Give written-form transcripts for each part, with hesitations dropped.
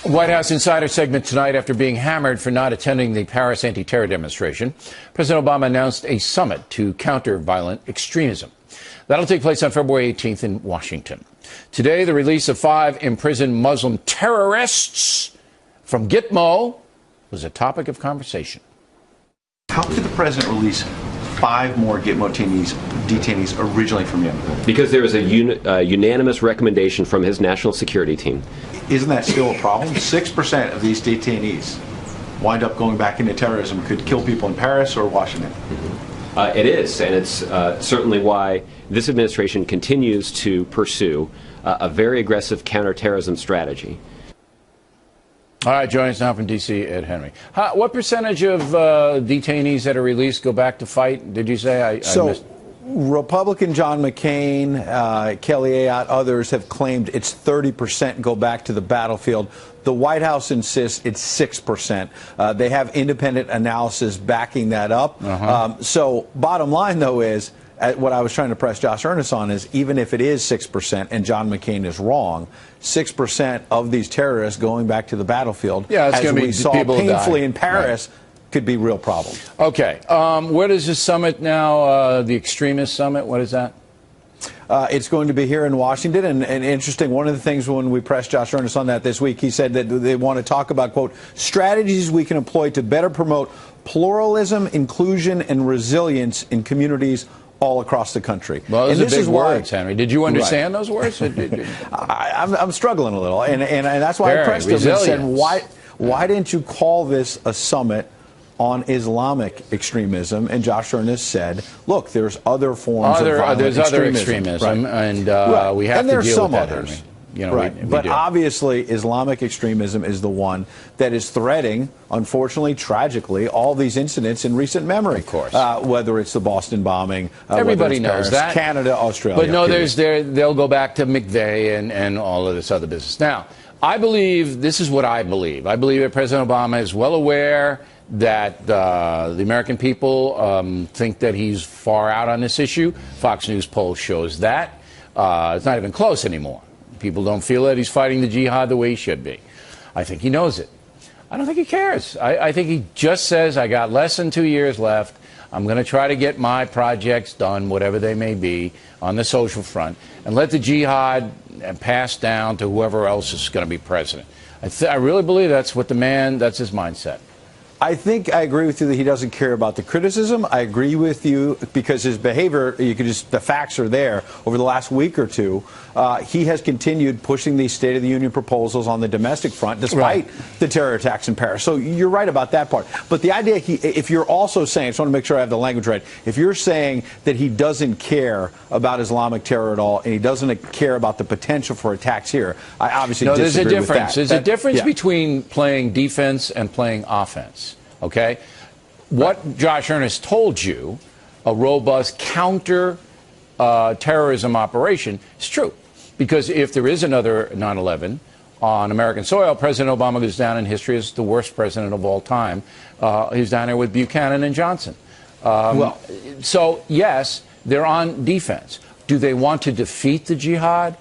White House Insider segment tonight after being hammered for not attending the Paris anti-terror demonstration. President Obama announced a summit to counter violent extremism. That'll take place on February 18th in Washington. Today, the release of 5 imprisoned Muslim terrorists from Gitmo was a topic of conversation. How could the president release 5 more Gitmo detainees originally from Yemen? Because there was a unanimous recommendation from his national security team. Isn't that still a problem? 6% of these detainees wind up going back into terrorism, could kill people in Paris or Washington. It is, and it's certainly why this administration continues to pursue a very aggressive counterterrorism strategy. All right, joining us now from D.C., Ed Henry. What percentage of detainees that are released go back to fight, did you say? I missed. Republican John McCain, Kelly Ayotte, others have claimed it's 30% go back to the battlefield. The White House insists it's 6%. They have independent analysis backing that up. So bottom line, though, is what I was trying to press Josh Earnest on is even if it is 6% and John McCain is wrong, 6% of these terrorists going back to the battlefield, as we saw painfully in Paris, could be real problem. Okay. What is this summit now, the extremist summit? What is that? It's going to be here in Washington, and interesting, one of the things when we pressed Josh Earnest on that this week, he said that they want to talk about, quote, strategies we can employ to better promote pluralism, inclusion, and resilience in communities all across the country. Well, those are big words, Henry. Did you understand those words? I'm struggling a little, and that's why I pressed him and said, why didn't you call this a summit on Islamic extremism? And Josh Earnest said, look, there's other forms of violent there's extremism. Other extremism, and we have to deal with that, others. Henry. You know, but obviously, Islamic extremism is the one that is threatening, unfortunately, tragically, all these incidents in recent memory. Of course. Whether it's the Boston bombing, everybody knows Paris, that. Canada, Australia. But no, they'll go back to McVeigh and all of this other business. Now, I believe, this is what I believe. I believe that President Obama is well aware that the American people think that he's far out on this issue. Fox News poll shows that. It's not even close anymore. People don't feel that he's fighting the jihad the way he should be. I think he knows it. I don't think he cares. I think he just says, I got less than 2 years left. I'm going to try to get my projects done, whatever they may be, on the social front, and let the jihad pass down to whoever else is going to be president. I really believe that's what that's his mindset. I think I agree with you that he doesn't care about the criticism. I agree with you because his behavior, the facts are there. Over the last week or two, he has continued pushing these State of the Union proposals on the domestic front, despite the terror attacks in Paris. So you're right about that part. But the idea, if you're also saying, I just want to make sure I have the language right, if you're saying that he doesn't care about Islamic terror at all, and he doesn't care about the potential for attacks here, I obviously disagree with that. There's a difference between playing defense and playing offense. Okay? What Josh Earnest told you, a robust counter-terrorism operation, is true. Because if there is another 9/11 on American soil, President Obama goes down in history as the worst president of all time. He's down there with Buchanan and Johnson. So, yes, they're on defense. Do they want to defeat the jihad?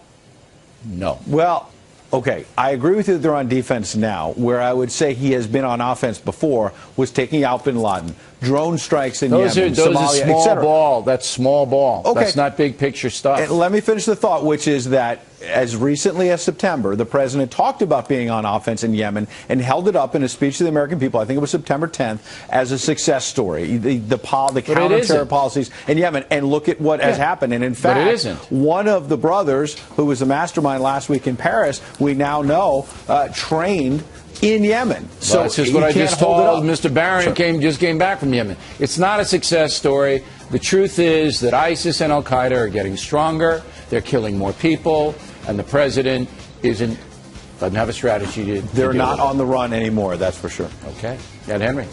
No. Well, okay, I agree with you that they're on defense now. Where I would say he has been on offense before was taking out bin Laden, drone strikes in Yemen, Somalia, small etc. ball. That's small ball. Okay. That's not big picture stuff. And let me finish the thought, which is that as recently as September, the president talked about being on offense in Yemen and held it up in a speech to the American people, I think it was September 10th, as a success story, the counter-terror policies in Yemen. And look at what has happened. And in fact, one of the brothers, who was the mastermind last week in Paris, we now know trained in Yemen. So that's just what I just told Mr. Barron, just came back from Yemen. It's not a success story. The truth is that ISIS and Al-Qaeda are getting stronger. They're killing more people. And the president doesn't have a strategy to They're not on the run anymore, that's for sure. Okay. Ed Henry.